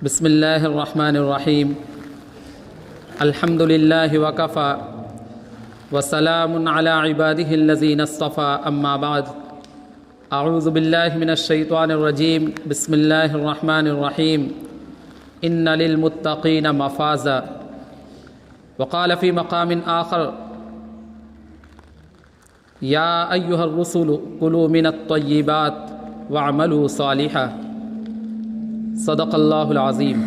بسم اللہ الرحمن الرحیم الحمد للہ وکفی وسلام علی عبادہ الذین اصطفی اما بعد اعوذ باللہ من الشیطان الرجیم بسم اللہ الرحمن الرحیم ان للمتقین مفازا وقال فی مقام آخر یا ایہا الرسل کلوا من الطیبات واعملوا صالحا صدق اللہ العظیم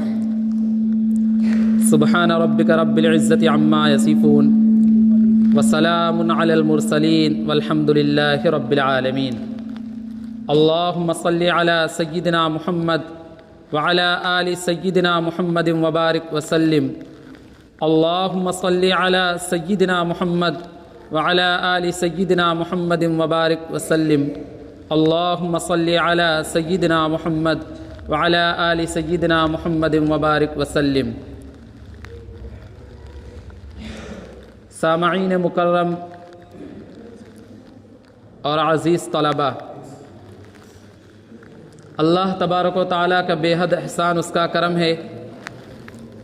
سبحان ربک رب العزت عما یصفون وسلام علی المرسلین والحمد للہ رب العالمین اللہم صلی علی سیدنا محمد وعلی آل سیدنا محمد وبارک وسلم اللہم صلی علی سیدنا محمد وعلی آل سیدنا محمد وبارک وسلم اللہم صلی علی سیدنا محمد وعلی آل سیدنا محمد وبارک وسلم۔ سامعین مکرم اور عزیز طلباء، اللہ تبارک و تعالیٰ کا بے حد احسان، اس کا کرم ہے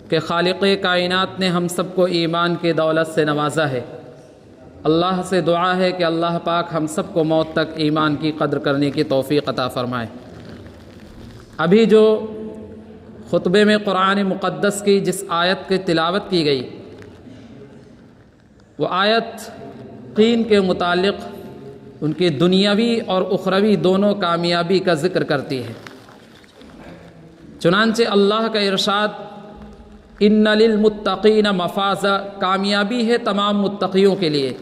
کہ خالق کائنات نے ہم سب کو ایمان کی دولت سے نوازا ہے۔ اللہ سے دعا ہے کہ اللہ پاک ہم سب کو موت تک ایمان کی قدر کرنے کی توفیق عطا فرمائے۔ ابھی جو خطبے میں قرآن مقدس کی جس آیت کی تلاوت کی گئی، وہ آیت یقین کے متعلق ان کی دنیاوی اور اخروی دونوں کامیابی کا ذکر کرتی ہے۔ چنانچہ اللہ کا ارشاد ان للمتقین مفازا، کامیابی ہے تمام متقیوں کے لیے۔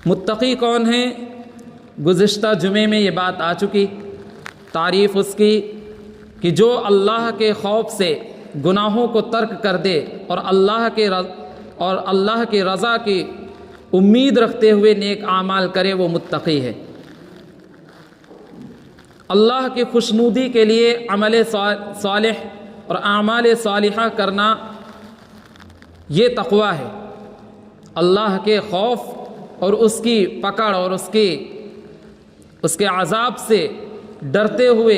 متقی کون ہیں؟ گزشتہ جمعے میں یہ بات آ چکی، تعریف اس کی کہ جو اللہ کے خوف سے گناہوں کو ترک کر دے اور اللہ کی رضا کی امید رکھتے ہوئے نیک اعمال کرے، وہ متقی ہے۔ اللہ کی خوشنودی کے لیے عمل صالح اور اعمال صالحہ کرنا یہ تقوی ہے۔ اللہ کے خوف اور اس کی پکڑ اور اس کے عذاب سے ڈرتے ہوئے،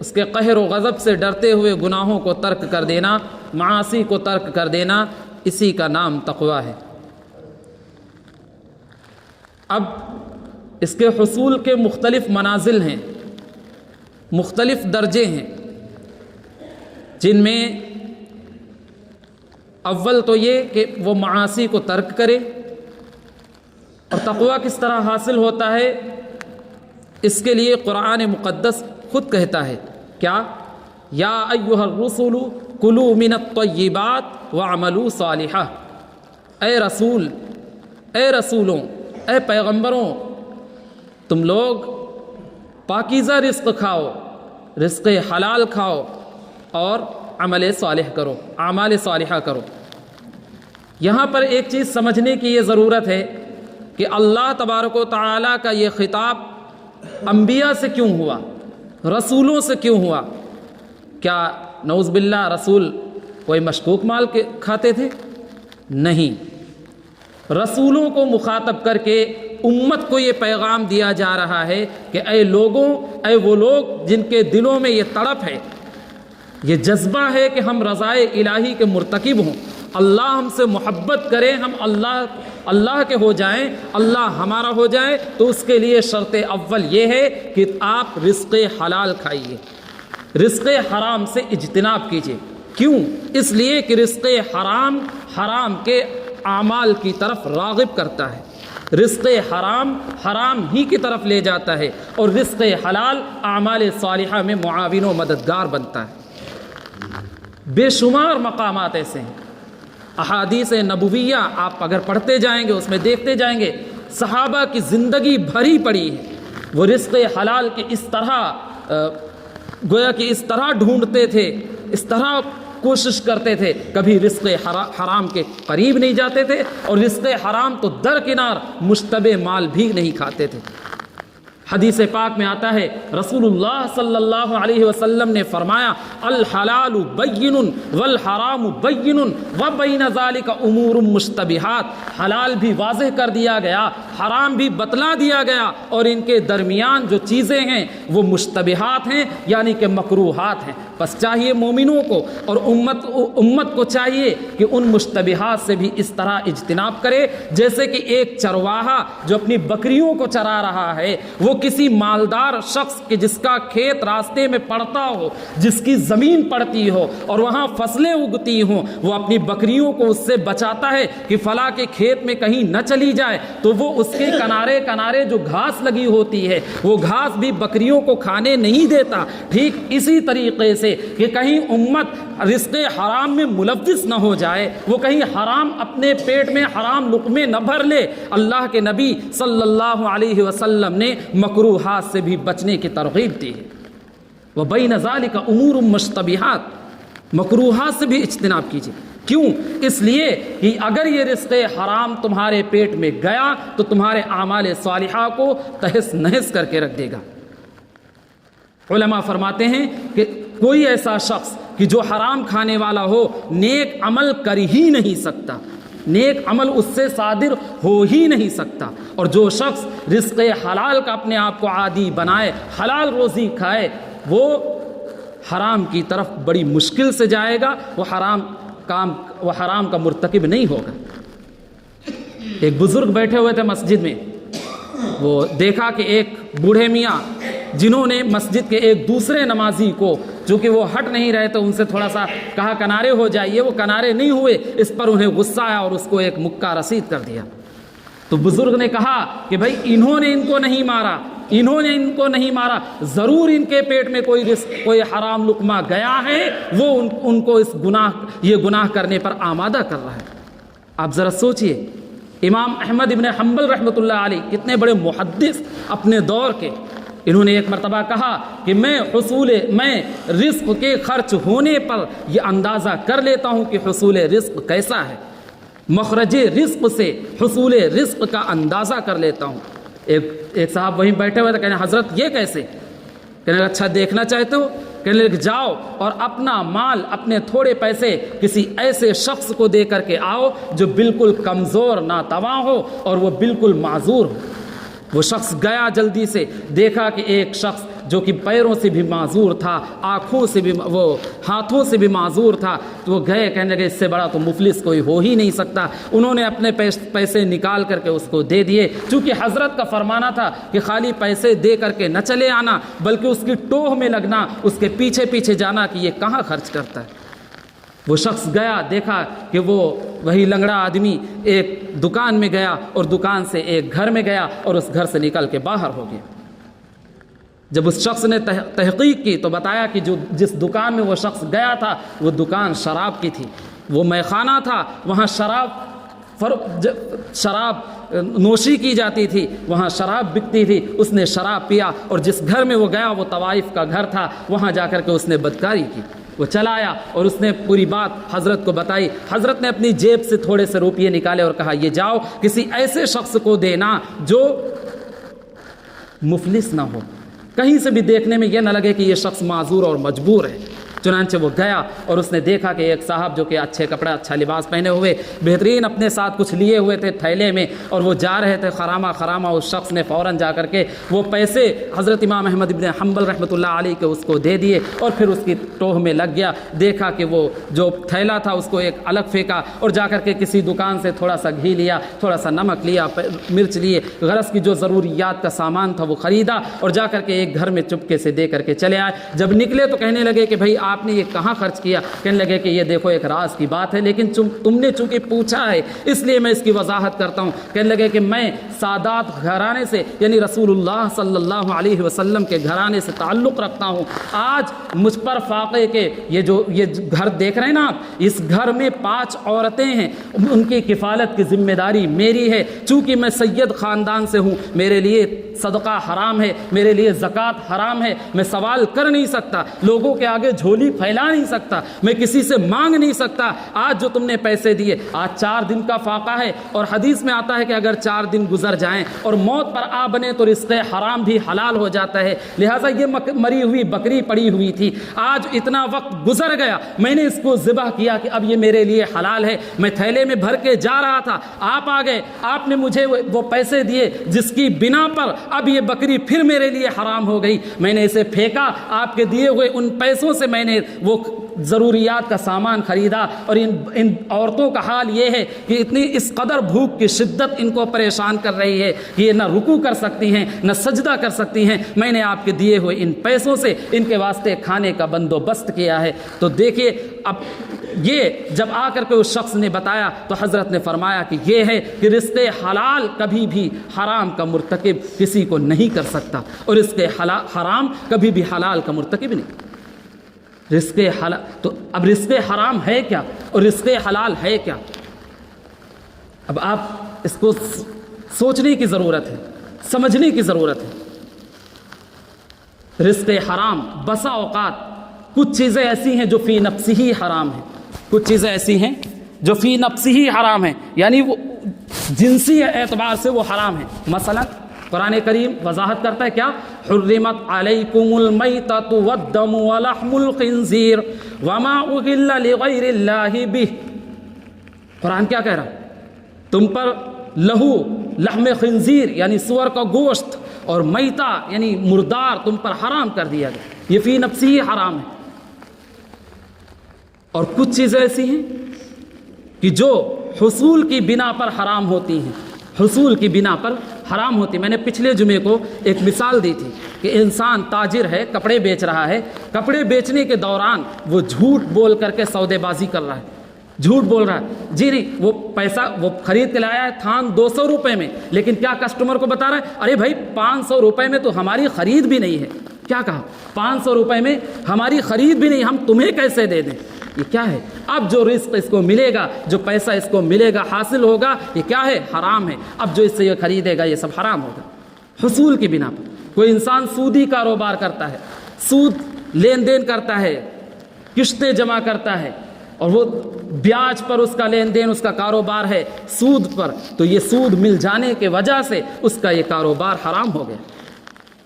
اس کے قہر و غضب سے ڈرتے ہوئے گناہوں کو ترک کر دینا، معاصی کو ترک کر دینا، اسی کا نام تقوی ہے۔ اب اس کے حصول کے مختلف منازل ہیں، مختلف درجے ہیں، جن میں اول تو یہ کہ وہ معاصی کو ترک کرے۔ اور تقوی کس طرح حاصل ہوتا ہے، اس کے لیے قرآن مقدس خود کہتا ہے کیا؟ یا ایھا الرسل کلوا من الطیبات واعملوا صالحا، اے رسول، اے رسولوں، اے پیغمبروں، تم لوگ پاکیزہ رزق کھاؤ، رزق حلال کھاؤ اور عمل صالح کرو، اعمال صالحہ کرو۔ یہاں پر ایک چیز سمجھنے کی یہ ضرورت ہے کہ اللہ تبارک و تعالیٰ کا یہ خطاب انبیاء سے کیوں ہوا، رسولوں سے کیوں ہوا؟ کیا نعوذ باللہ رسول کوئی مشکوک مال کھاتے تھے؟ نہیں، رسولوں کو مخاطب کر کے امت کو یہ پیغام دیا جا رہا ہے کہ اے لوگوں، اے وہ لوگ جن کے دلوں میں یہ تڑپ ہے، یہ جذبہ ہے کہ ہم رضائے الہی کے مرتکب ہوں، اللہ ہم سے محبت کرے، ہم اللہ کے ہو جائیں، اللہ ہمارا ہو جائے، تو اس کے لیے شرط اول یہ ہے کہ آپ رزق حلال کھائیے، رزق حرام سے اجتناب کیجیے۔ کیوں؟ اس لیے کہ رزق حرام کے اعمال کی طرف راغب کرتا ہے، رزق حرام ہی کی طرف لے جاتا ہے، اور رزق حلال اعمال صالحہ میں معاون و مددگار بنتا ہے۔ بے شمار مقامات ایسے ہیں، احادیث نبویہ آپ اگر پڑھتے جائیں گے، اس میں دیکھتے جائیں گے صحابہ کی زندگی بھری پڑی ہے، وہ رزق حلال کی اس طرح گویا کہ اس طرح ڈھونڈتے تھے، اس طرح کوشش کرتے تھے، کبھی رزق حرام کے قریب نہیں جاتے تھے، اور رزق حرام تو درکنار مشتبہ مال بھی نہیں کھاتے تھے۔ حدیث پاک میں آتا ہے، رسول اللہ صلی اللہ علیہ وسلم نے فرمایا، الحلال بین والحرام بین وبین ذلک امور مشتبہات، حلال بھی واضح کر دیا گیا، حرام بھی بتلا دیا گیا، اور ان کے درمیان جو چیزیں ہیں وہ مشتبہات ہیں، یعنی کہ مکروہات ہیں۔ بس چاہیے مومنوں کو اور امت کو چاہیے کہ ان مشتبہات سے بھی اس طرح اجتناب کرے جیسے کہ ایک چرواہا جو اپنی بکریوں کو چرا رہا ہے، وہ کسی مالدار شخص کے جس کا کھیت راستے میں پڑتا ہو، جس کی زمین پڑتی ہو اور وہاں فصلیں اگتی ہوں، وہ اپنی بکریوں کو اس سے بچاتا ہے کہ فلاں کے کھیت میں کہیں نہ چلی جائے، تو وہ اس کے کنارے کنارے جو گھاس لگی ہوتی ہے وہ گھاس بھی بکریوں کو کھانے نہیں دیتا۔ ٹھیک اسی طریقے سے کہ کہیں امت رزق حرام میں ملوث نہ ہو جائے، وہ کہیں حرام اپنے پیٹ میں حرام لقمے نہ بھر لے، اللہ کے نبی صلی اللہ علیہ وسلم نے مکروہات سے بھی بچنے کی ترغیب دی ہے۔ وَبَيْنَ ذَلِكَ أُمُورٌ مُشْتَبِهَاتٌ، مکروہات سے بھی اجتناب کیجیے۔ کیوں؟ اس لیے کہ اگر یہ رزق حرام تمہارے پیٹ میں گیا تو تمہارے اعمال صالحہ کو تہس نہس کر کے رکھ دے گا۔ علماء فرماتے ہیں کہ کوئی ایسا شخص کہ جو حرام کھانے والا ہو نیک عمل کر ہی نہیں سکتا، نیک عمل اس سے صادر ہو ہی نہیں سکتا، اور جو شخص رزق حلال کا اپنے آپ کو عادی بنائے، حلال روزی کھائے، وہ حرام کی طرف بڑی مشکل سے جائے گا، وہ حرام کا مرتکب نہیں ہوگا۔ ایک بزرگ بیٹھے ہوئے تھے مسجد میں، وہ دیکھا کہ ایک بوڑھے میاں جنہوں نے مسجد کے ایک دوسرے نمازی کو، چونکہ وہ ہٹ نہیں رہے تو ان سے تھوڑا سا کہا کنارے ہو جائیے، وہ کنارے نہیں ہوئے، اس پر انہیں غصہ آیا اور اس کو ایک مکہ رسید کر دیا۔ تو بزرگ نے کہا کہ بھائی انہوں نے ان کو نہیں مارا، انہوں نے ان کو نہیں مارا، ضرور ان کے پیٹ میں کوئی حرام لقمہ گیا ہے، وہ ان کو یہ گناہ کرنے پر آمادہ کر رہا ہے۔ آپ ذرا سوچئے، امام احمد ابن حنبل رحمۃ اللہ علیہ کتنے بڑے محدث اپنے دور کے، انہوں نے ایک مرتبہ کہا کہ میں رزق کے خرچ ہونے پر یہ اندازہ کر لیتا ہوں کہ حصول رزق کیسا ہے، مخرج رزق سے حصول رزق کا اندازہ کر لیتا ہوں۔ ایک صاحب وہیں بیٹھے ہوئے تھے، کہنے حضرت یہ کیسے؟ کہنے اچھا دیکھنا چاہتے ہو؟ کہنے لگے جاؤ اور اپنا مال، اپنے تھوڑے پیسے کسی ایسے شخص کو دے کر کے آؤ جو بالکل کمزور ناتواں ہو اور وہ بالکل معذور ہو۔ وہ شخص گیا، جلدی سے دیکھا کہ ایک شخص جو کہ پیروں سے بھی معذور تھا، آنکھوں سے بھی، وہ ہاتھوں سے بھی معذور تھا، تو وہ گئے، کہنے لگے اس سے بڑا تو مفلس کوئی ہو ہی نہیں سکتا۔ انہوں نے اپنے پیسے نکال کر کے اس کو دے دیے، چونکہ حضرت کا فرمانا تھا کہ خالی پیسے دے کر کے نہ چلے آنا، بلکہ اس کی ٹوہ میں لگنا، اس کے پیچھے پیچھے جانا کہ یہ کہاں خرچ کرتا ہے۔ وہ شخص گیا، دیکھا کہ وہی لنگڑا آدمی ایک دکان میں گیا اور دکان سے ایک گھر میں گیا اور اس گھر سے نکل کے باہر ہو گیا۔ جب اس شخص نے تحقیق کی تو بتایا کہ جس دکان میں وہ شخص گیا تھا وہ دکان شراب کی تھی، وہ میخانہ تھا، وہاں شراب نوشی کی جاتی تھی، وہاں شراب بکتی تھی۔ اس نے شراب پیا، اور جس گھر میں وہ گیا وہ طوائف کا گھر تھا، وہاں جا کر کے اس نے بدکاری کی۔ وہ چلا آیا اور اس نے پوری بات حضرت کو بتائی۔ حضرت نے اپنی جیب سے تھوڑے سے روپیے نکالے اور کہا یہ جاؤ کسی ایسے شخص کو دینا جو مفلس نہ ہو، کہیں سے بھی دیکھنے میں یہ نہ لگے کہ یہ شخص معذور اور مجبور ہے۔ چنانچہ وہ گیا اور اس نے دیکھا کہ ایک صاحب جو کہ اچھے کپڑے، اچھا لباس پہنے ہوئے، بہترین اپنے ساتھ کچھ لیے ہوئے تھے تھیلے میں، اور وہ جا رہے تھے خرامہ۔ اس شخص نے فوراً جا کر کے وہ پیسے حضرت امام احمد ابن حنبل رحمۃ اللہ علیہ کے اس کو دے دیے، اور پھر اس کی ٹوہ میں لگ گیا۔ دیکھا کہ وہ جو تھیلا تھا اس کو ایک الگ پھینکا، اور جا کر کے کسی دکان سے تھوڑا سا گھی لیا، تھوڑا سا نمک لیا، مرچ لیے، غرض کی جو ضروریات کا سامان تھا وہ خریدا، اور جا کر کے ایک گھر میں چپکے سے دے کر کے چلے آئے۔ جب نکلے تو کہنے لگے کہ بھائی آپ نے یہ کہاں خرچ کیا؟ کہنے لگے کہ یہ دیکھو ایک راز کی بات ہے، لیکن تم نے چونکہ پوچھا ہے اس لیے میں اس کی وضاحت کرتا ہوں۔ کہنے لگے کہ میں سادات گھرانے سے، یعنی رسول اللہ صلی اللہ علیہ وسلم کے گھرانے سے تعلق رکھتا ہوں۔ آج مجھ پر فاقے کے یہ گھر دیکھ رہے ہیں نا آپ، اس گھر میں 5 عورتیں ہیں، ان کی کفالت کی ذمہ داری میری ہے۔ چونکہ میں سید خاندان سے ہوں، میرے لیے صدقہ حرام ہے، میرے لیے زکوٰۃ حرام ہے، میں سوال کر نہیں سکتا، لوگوں کے آگے جھولی گولی پھیلا نہیں سکتا، میں کسی سے مانگ نہیں سکتا۔ آج جو تم نے پیسے دیے، آج 4 دن کا فاقہ ہے، اور حدیث میں آتا ہے کہ اگر 4 دن گزر جائیں اور موت پر آ بنے تو رزق حرام بھی حلال ہو جاتا ہے۔ لہٰذا یہ مری ہوئی بکری پڑی ہوئی تھی، آج اتنا وقت گزر گیا، میں نے اس کو ذبح کیا کہ اب یہ میرے لیے حلال ہے، میں تھیلے میں بھر کے جا رہا تھا، آپ آ گئے، آپ نے مجھے وہ پیسے دیے جس کی بنا پر اب یہ بکری پھر میرے لیے حرام ہو گئی، میں نے اسے پھینکا، آپ کے دیے ہوئے ان پیسوں سے میں نے وہ ضروریات کا سامان خریدا۔ اور ان عورتوں کا حال یہ ہے کہ اتنی اس قدر بھوک کی شدت ان کو پریشان کر رہی ہے کہ یہ نہ رکوع کر سکتی ہیں نہ سجدہ کر سکتی ہیں، میں نے آپ کے دیے ہوئے ان پیسوں سے ان کے واسطے کھانے کا بندوبست کیا ہے۔ تو دیکھیے، اب یہ جب آ کر کے اس شخص نے بتایا تو حضرت نے فرمایا کہ یہ ہے کہ رزق حلال کبھی بھی حرام کا مرتکب کسی کو نہیں کر سکتا، اور رزق حرام کبھی بھی حلال کا مرتکب نہیں۔ رزق حلال، تو اب رزق حرام ہے کیا اور رزق حلال ہے کیا؟ اب آپ اس کو سوچنے کی ضرورت ہے، سمجھنے کی ضرورت ہے۔ رزق حرام بسا اوقات کچھ چیزیں ایسی ہیں جو فی نفسی ہی حرام ہیں، کچھ چیزیں ایسی ہیں جو فی نفسی ہی حرام ہیں، یعنی وہ جنسی اعتبار سے وہ حرام ہیں۔ مثلا قرآن کریم وضاحت کرتا ہے کیا؟ حرمت علیکم المیتۃ والدم ولحم الخنزیر وما اہل لغیر اللہ بہ۔ قرآن کیا کہہ رہا؟ تم پر لہو، لحم خنزیر یعنی سور کا گوشت، اور میتا یعنی مردار تم پر حرام کر دیا گیا، یہ فی نفسی ہی حرام ہے۔ اور کچھ چیزیں ایسی ہیں کہ جو حصول کی بنا پر حرام ہوتی ہیں، حصول کی بنا پر حرام ہوتی ہیں۔ میں نے پچھلے جمعے کو ایک مثال دی تھی کہ انسان تاجر ہے، کپڑے بیچ رہا ہے، کپڑے بیچنے کے دوران وہ جھوٹ بول کر کے سودے بازی کر رہا ہے، جھوٹ بول رہا ہے، جی نہیں، وہ پیسہ وہ خرید کے لایا ہے تھان 200 روپے میں، لیکن کیا کسٹمر کو بتا رہا ہے؟ ارے بھائی 500 روپے میں تو ہماری خرید بھی نہیں ہے۔ کیا کہا؟ 500 روپے میں ہماری خرید بھی نہیں، ہم تمہیں کیسے دے دیں؟ یہ کیا ہے؟ اب جو رزق اس کو ملے گا، جو پیسہ اس کو ملے گا، حاصل ہوگا، یہ کیا ہے؟ حرام ہے۔ اب جو اس سے یہ خریدے گا یہ سب حرام ہوگا حصول کی بنا پر۔ کوئی انسان سودی کاروبار کرتا ہے، سود لین دین کرتا ہے، قسطیں جمع کرتا ہے، اور وہ بیاج پر اس کا لین دین، اس کا کاروبار ہے سود پر، تو یہ سود مل جانے کے وجہ سے اس کا یہ کاروبار حرام ہو گیا،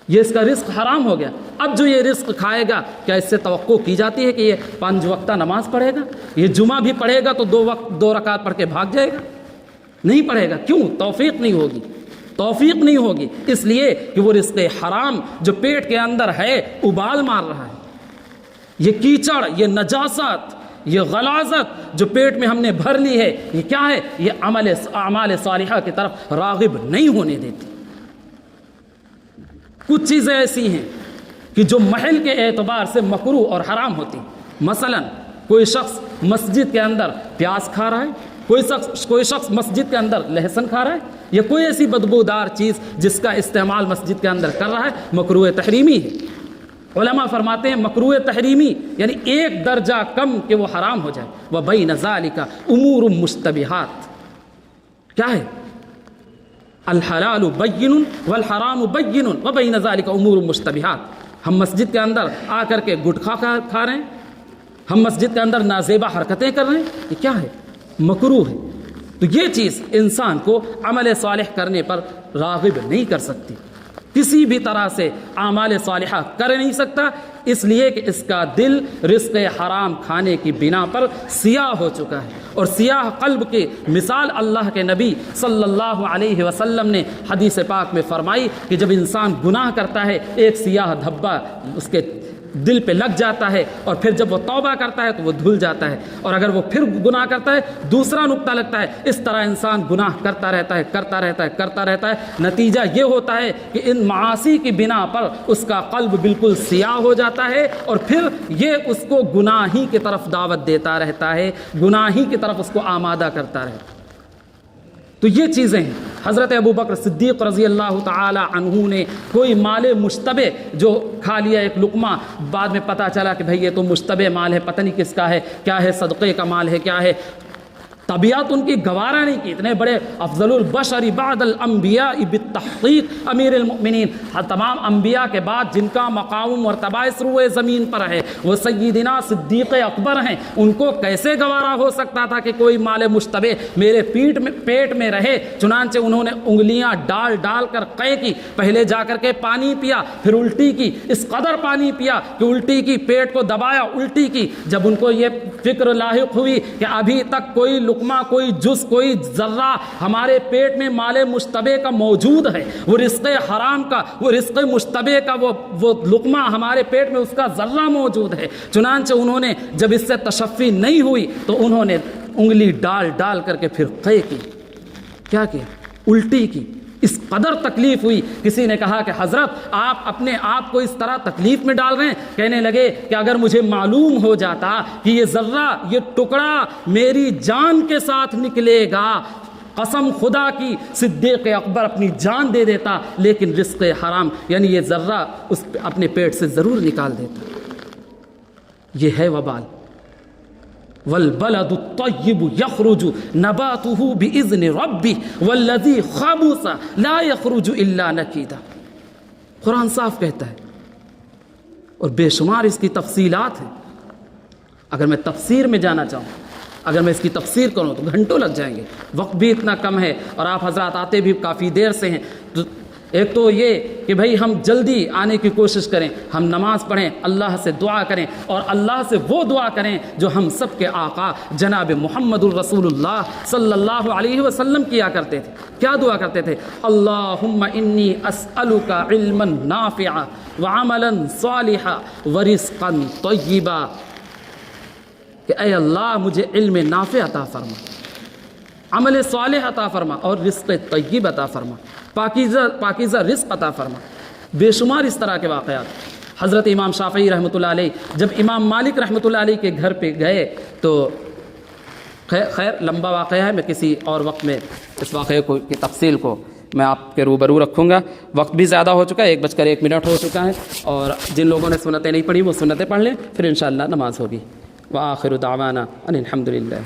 یہ اس کا رزق حرام ہو گیا۔ اب جو یہ رزق کھائے گا، کیا اس سے توقع کی جاتی ہے کہ یہ 5 وقتہ نماز پڑھے گا؟ یہ جمعہ بھی پڑھے گا تو 2 رکعت پڑھ کے بھاگ جائے گا؟ نہیں پڑھے گا۔ کیوں؟ توفیق نہیں ہوگی، توفیق نہیں ہوگی، اس لیے کہ وہ رزق حرام جو پیٹ کے اندر ہے ابال مار رہا ہے۔ یہ کیچڑ، یہ نجاست، یہ غلاظت جو پیٹ میں ہم نے بھر لی ہے، یہ کیا ہے؟ یہ اعمال صالحہ کی طرف راغب نہیں ہونے دیتی۔ کچھ چیزیں ایسی ہیں کہ جو محل کے اعتبار سے مکروہ اور حرام ہوتی ہیں۔ مثلا کوئی شخص مسجد کے اندر پیاز کھا رہا ہے، کوئی شخص مسجد کے اندر لہسن کھا رہا ہے، یا کوئی ایسی بدبودار چیز جس کا استعمال مسجد کے اندر کر رہا ہے، مکروہ تحریمی ہے۔ علماء فرماتے ہیں مکروہ تحریمی یعنی 1 درجہ کم کہ وہ حرام ہو جائے۔ وَبَيْنَ ذَلِكَ أُمُورٌ مُشْتَبِهَاتٌ، کیا ہے؟ الحلال بین والحرام بین وبین ذلک امور مشتبہات۔ ہم مسجد کے اندر آ کر کے گٹکھا کھا رہے ہیں، ہم مسجد کے اندر نازیبا حرکتیں کر رہے ہیں، یہ کیا ہے؟ مکروہ ہے۔ تو یہ چیز انسان کو عمل صالح کرنے پر راغب نہیں کر سکتی، کسی بھی طرح سے اعمال صالحہ کر نہیں سکتا، اس لیے کہ اس کا دل رزق حرام کھانے کی بنا پر سیاہ ہو چکا ہے۔ اور سیاہ قلب کی مثال اللہ کے نبی صلی اللہ علیہ وسلم نے حدیث پاک میں فرمائی کہ جب انسان گناہ کرتا ہے، ایک سیاہ دھبا اس کے دل پہ لگ جاتا ہے، اور پھر جب وہ توبہ کرتا ہے تو وہ دھل جاتا ہے، اور اگر وہ پھر گناہ کرتا ہے دوسرا نقطہ لگتا ہے۔ اس طرح انسان گناہ کرتا رہتا ہے، کرتا رہتا ہے، کرتا رہتا ہے، نتیجہ یہ ہوتا ہے کہ ان معاصی کی بنا پر اس کا قلب بالکل سیاہ ہو جاتا ہے، اور پھر یہ اس کو گناہی کی طرف دعوت دیتا رہتا ہے، گناہی کی طرف اس کو آمادہ کرتا رہتا ہے۔ تو یہ چیزیں ہیں۔ حضرت ابو بکر صدیق رضی اللہ تعالی عنہ نے کوئی مال مشتبہ جو کھا لیا ایک لقمہ، بعد میں پتہ چلا کہ بھئی یہ تو مشتبہ مال ہے، پتہ نہیں کس کا ہے، کیا ہے، صدقے کا مال ہے، کیا ہے، طبیعت ان کی گوارا نہیں کی، اتنے بڑے افضل البشر بعد الانبیاء بالتحقیق امیر المؤمنین، تمام انبیاء کے بعد جن کا مقام و مرتبہ اس روئے زمین پر ہے وہ سیدنا صدیق اکبر ہیں، ان کو کیسے گوارا ہو سکتا تھا کہ کوئی مال مشتبہ میرے پیٹ میں رہے؟ چنانچہ انہوں نے انگلیاں ڈال ڈال کر قے کی، پہلے جا کر کے پانی پیا، پھر الٹی کی، اس قدر پانی پیا کہ الٹی کی، پیٹ کو دبایا، الٹی کی۔ جب ان کو یہ فکر لاحق ہوئی کہ ابھی تک کوئی لقمہ، کوئی جز، کوئی ذرہ ہمارے پیٹ میں مال مشتبہ کا موجود ہے، وہ رزق حرام کا، وہ رزق مشتبہ کا وہ لقمہ ہمارے پیٹ میں، اس کا ذرہ موجود ہے، چنانچہ انہوں نے جب اس سے تشفی نہیں ہوئی تو انہوں نے انگلی ڈال ڈال کر کے پھر قے کی، کیا کیا؟ الٹی کی۔ اس قدر تکلیف ہوئی، کسی نے کہا کہ حضرت آپ اپنے آپ کو اس طرح تکلیف میں ڈال رہے ہیں؟ کہنے لگے کہ اگر مجھے معلوم ہو جاتا کہ یہ ذرہ، یہ ٹکڑا میری جان کے ساتھ نکلے گا، قسم خدا کی صدیق اکبر اپنی جان دے دیتا، لیکن رزق حرام یعنی یہ ذرہ اس اپنے پیٹ سے ضرور نکال دیتا۔ یہ ہے وبال۔ والبلد الطیب یخرج نباته باذن ربه والذی خبث لا یخرج الا نکیدا۔ قرآن صاف کہتا ہے، اور بے شمار اس کی تفصیلات ہیں۔ اگر میں تفسیر میں جانا چاہوں، اگر میں اس کی تفسیر کروں تو گھنٹوں لگ جائیں گے، وقت بھی اتنا کم ہے، اور آپ حضرات آتے بھی کافی دیر سے ہیں۔ تو ایک تو یہ کہ بھائی ہم جلدی آنے کی کوشش کریں، ہم نماز پڑھیں، اللہ سے دعا کریں، اور اللہ سے وہ دعا کریں جو ہم سب کے آقا جناب محمد الرسول اللہ صلی اللہ علیہ وسلم کیا کرتے تھے۔ کیا دعا کرتے تھے؟ اللہم انی اسألک علما نافعا وعملا صالحا ورزقا طیبا، کہ اے اللہ مجھے علم نافع عطا فرما، عمل صالح عطا فرما، اور رزق طیب عطا فرما، پاکیزہ رزق عطا فرما۔ بے شمار اس طرح کے واقعات۔ حضرت امام شافعی رحمۃ اللہ علیہ جب امام مالک رحمۃ اللہ علیہ کے گھر پہ گئے تو خیر لمبا واقعہ ہے، میں کسی اور وقت میں اس واقعے کی تفصیل کو میں آپ کے روبرو رکھوں گا۔ وقت بھی زیادہ ہو چکا ہے، 1:01 ہو چکا ہے، اور جن لوگوں نے سنتیں نہیں پڑھی وہ سنتیں پڑھ لیں، پھر انشاءاللہ نماز ہوگی۔ وآخر دعوانا ان الحمد للہ۔